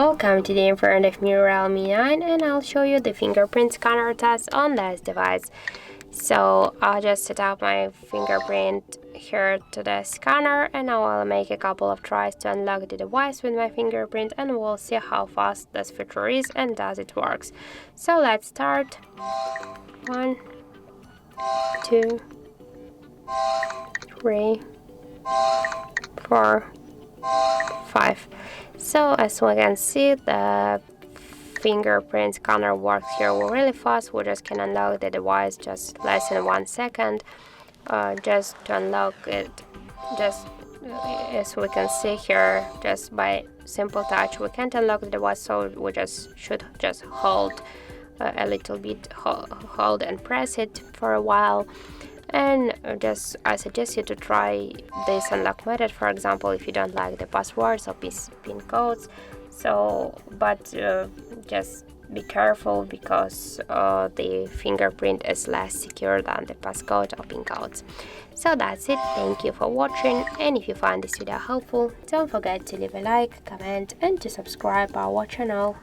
Welcome today in front of me REALME 9, and I'll show you the fingerprint scanner test on this device. So I'll just set up my fingerprint here to the scanner, and now I'll make a couple of tries to unlock the device with my fingerprint, and we'll see how fast this feature is and does it works. So let's start. 1, 2, 3, 4, 5. So as we can see, the fingerprint scanner works here really fast. We just can unlock the device just less than 1 second. Just to unlock it, just as we can see here, just by simple touch we can't unlock the device, so we should just hold a little bit, hold and press it for a while. And I suggest you to try this unlock method, for example, if you don't like the passwords or PIN codes. But just be careful, because the fingerprint is less secure than the passcode or PIN codes. So that's it. Thank you for watching, and if you find this video helpful, don't forget to leave a like, comment, and to subscribe our channel.